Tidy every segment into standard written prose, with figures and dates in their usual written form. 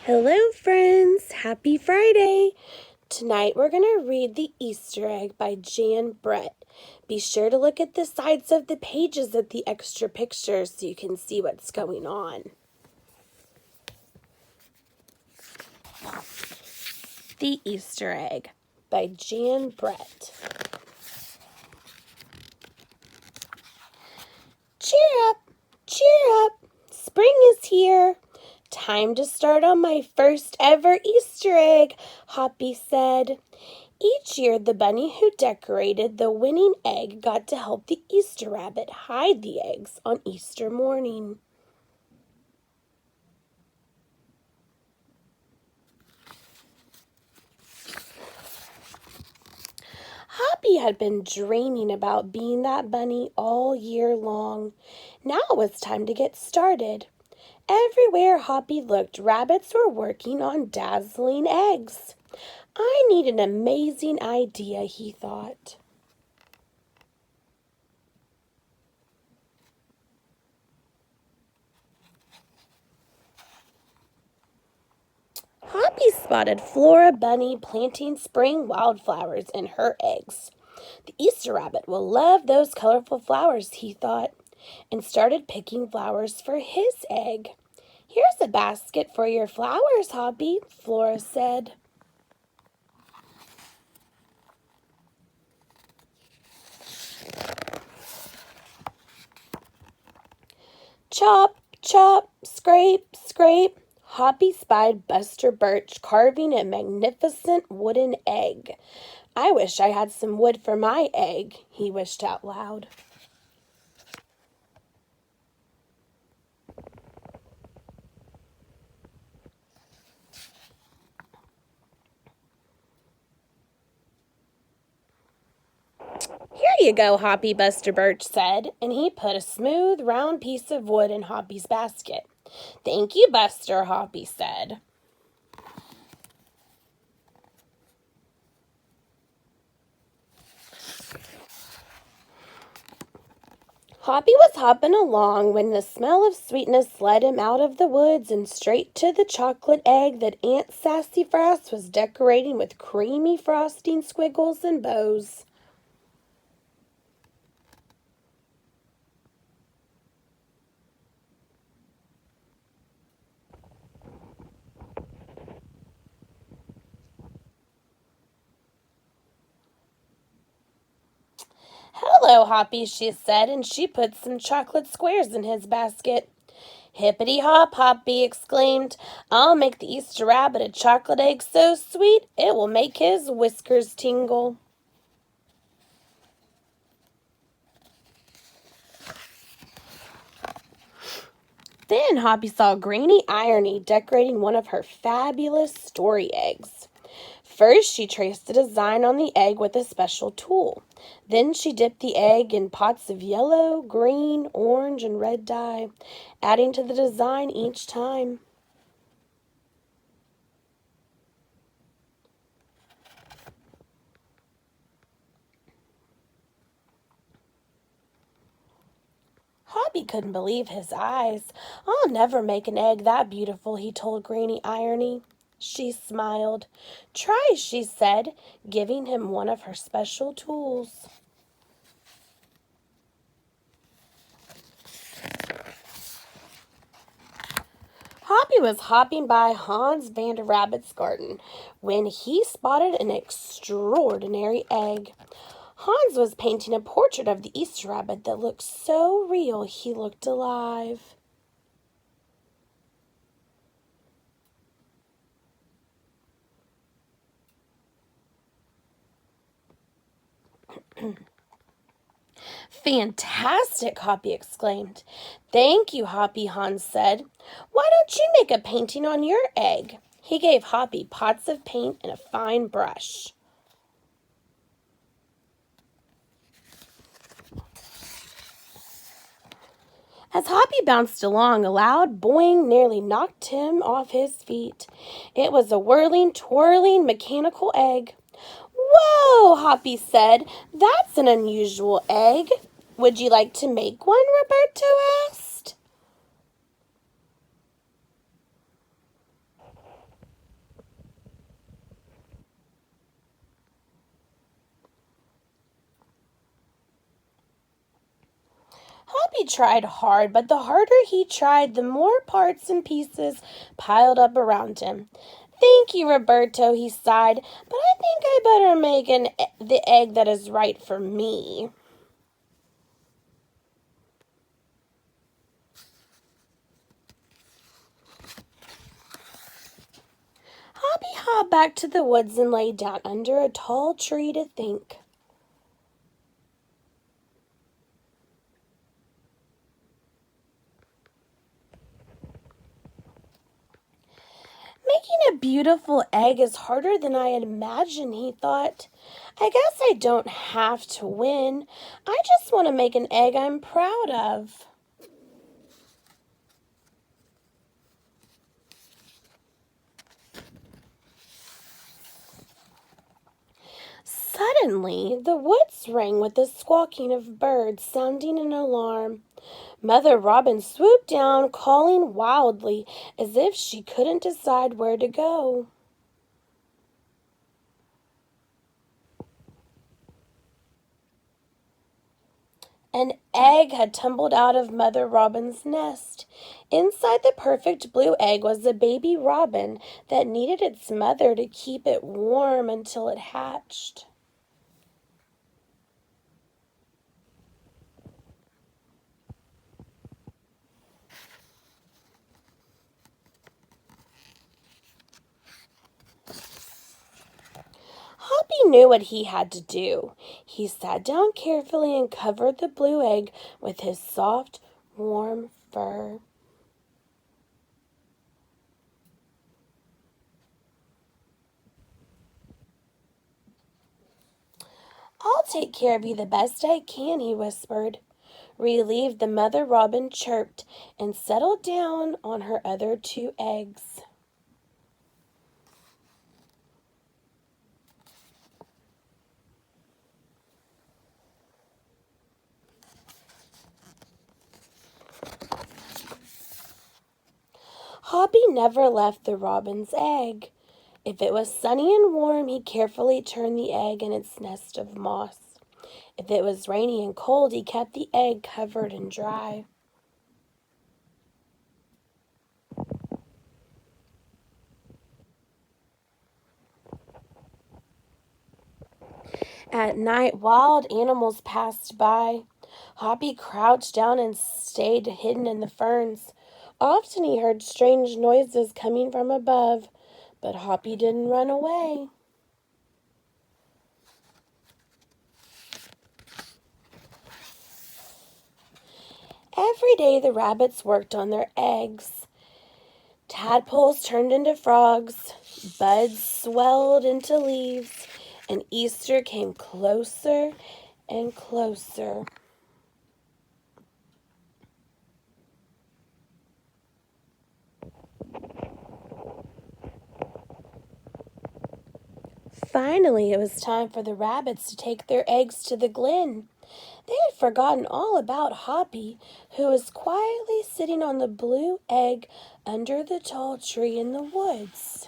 Hello, friends! Happy Friday! Tonight we're going to read The Easter Egg by Jan Brett. Be sure to look at the sides of the pages at the extra pictures so you can see what's going on. The Easter Egg by Jan Brett. Cheer up! Cheer up! Spring is here! Time to start on my first ever Easter egg, Hoppy said. Each year, the bunny who decorated the winning egg got to help the Easter rabbit hide the eggs on Easter morning. Hoppy had been dreaming about being that bunny all year long. Now it was time to get started. Everywhere Hoppy looked, rabbits were working on dazzling eggs. I need an amazing idea, he thought. Hoppy spotted Flora Bunny planting spring wildflowers in her eggs. The Easter rabbit will love those colorful flowers, he thought, and started picking flowers for his egg. Here's a basket for your flowers, Hoppy, Flora said. Chop, chop, scrape, scrape. Hoppy spied Buster Birch carving a magnificent wooden egg. I wish I had some wood for my egg, he wished out loud. Here you go, Hoppy, Buster Birch said, and he put a smooth, round piece of wood in Hoppy's basket. Thank you, Buster, Hoppy said. Hoppy was hopping along when the smell of sweetness led him out of the woods and straight to the chocolate egg that Aunt Sassafras was decorating with creamy frosting, squiggles, and bows. Hello, Hoppy, she said, and she put some chocolate squares in his basket. Hippity hop, Hoppy exclaimed. I'll make the Easter rabbit a chocolate egg so sweet it will make his whiskers tingle. Then Hoppy saw Granny Irony decorating one of her fabulous story eggs. First, she traced a design on the egg with a special tool. Then she dipped the egg in pots of yellow, green, orange, and red dye, adding to the design each time. Hoppy couldn't believe his eyes. I'll never make an egg that beautiful, he told Granny Irony. She smiled. Try, she said, giving him one of her special tools. Hoppy was hopping by Hans Vander Rabbit's garden when he spotted an extraordinary egg. Hans was painting a portrait of the Easter rabbit that looked so real he looked alive. Fantastic, Hoppy exclaimed. Thank you, Hoppy, Hans said. Why don't you make a painting on your egg? He gave Hoppy pots of paint and a fine brush. As Hoppy bounced along, a loud boing nearly knocked him off his feet. It was a whirling, twirling, mechanical egg. Whoa, Hoppy said. That's an unusual egg. Would you like to make one? Roberto asked. Hoppy tried hard, but the harder he tried, the more parts and pieces piled up around him. "Thank you, Roberto," he sighed, "but I think I better make the egg that is right for me." Hoppy hopped back to the woods and lay down under a tall tree to think. "Making a beautiful egg is harder than I had imagined," he thought. "I guess I don't have to win. I just want to make an egg I'm proud of." Suddenly, the woods rang with the squawking of birds, sounding an alarm. Mother Robin swooped down, calling wildly, as if she couldn't decide where to go. An egg had tumbled out of Mother Robin's nest. Inside the perfect blue egg was a baby robin that needed its mother to keep it warm until it hatched. Hoppy knew what he had to do. He sat down carefully and covered the blue egg with his soft, warm fur. "I'll take care of you the best I can," he whispered. Relieved, the mother robin chirped and settled down on her other two eggs. Hoppy never left the robin's egg. If it was sunny and warm, he carefully turned the egg in its nest of moss. If it was rainy and cold, he kept the egg covered and dry. At night, wild animals passed by. Hoppy crouched down and stayed hidden in the ferns. Often he heard strange noises coming from above, but Hoppy didn't run away. Every day the rabbits worked on their eggs. Tadpoles turned into frogs, buds swelled into leaves, and Easter came closer and closer. Finally, it was time for the rabbits to take their eggs to the glen. They had forgotten all about Hoppy, who was quietly sitting on the blue egg under the tall tree in the woods.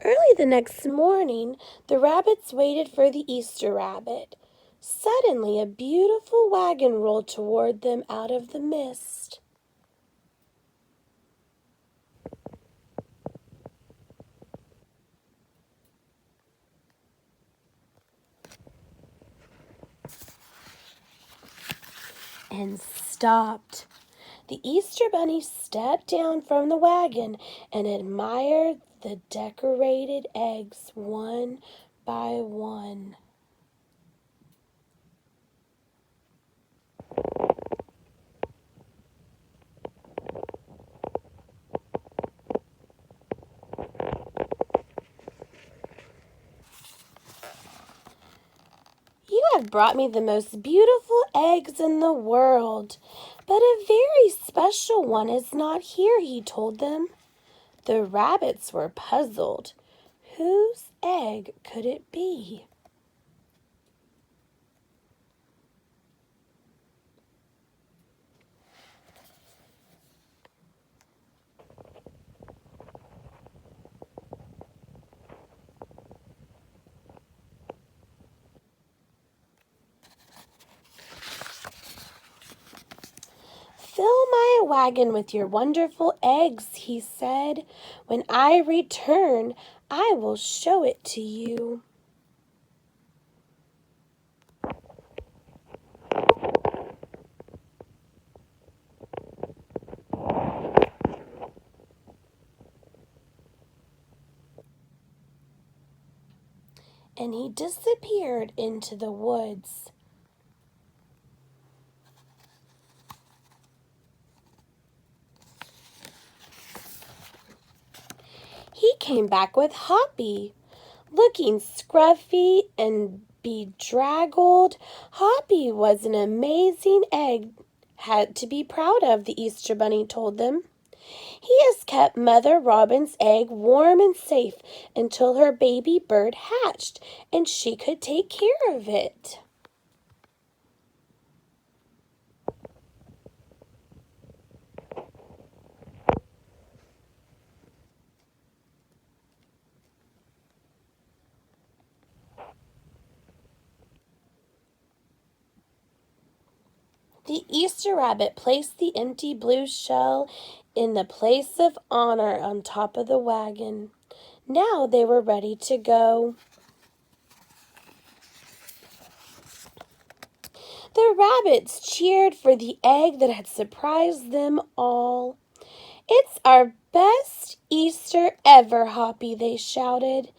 Early the next morning, the rabbits waited for the Easter rabbit. Suddenly, a beautiful wagon rolled toward them out of the mist. And stopped. The Easter Bunny stepped down from the wagon and admired the decorated eggs one by one. "You have brought me the most beautiful eggs in the world, but a very special one is not here," he told them. The rabbits were puzzled. Whose egg could it be? "Fill my wagon with your wonderful eggs," he said. "When I return, I will show it to you." And he disappeared into the woods. He came back with Hoppy, looking scruffy and bedraggled. Hoppy was an amazing egg, had to be proud of, the Easter Bunny told them. "He has kept Mother Robin's egg warm and safe until her baby bird hatched, and she could take care of it." The Easter Rabbit placed the empty blue shell in the place of honor on top of the wagon. Now they were ready to go. The rabbits cheered for the egg that had surprised them all. "It's our best Easter ever, Hoppy," they shouted.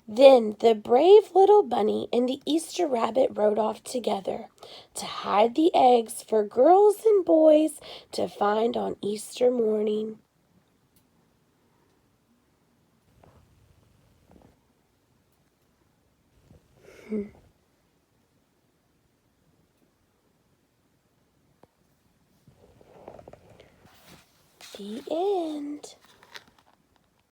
Then the brave little bunny and the Easter Rabbit rode off together to hide the eggs for girls and boys to find on Easter morning. The end.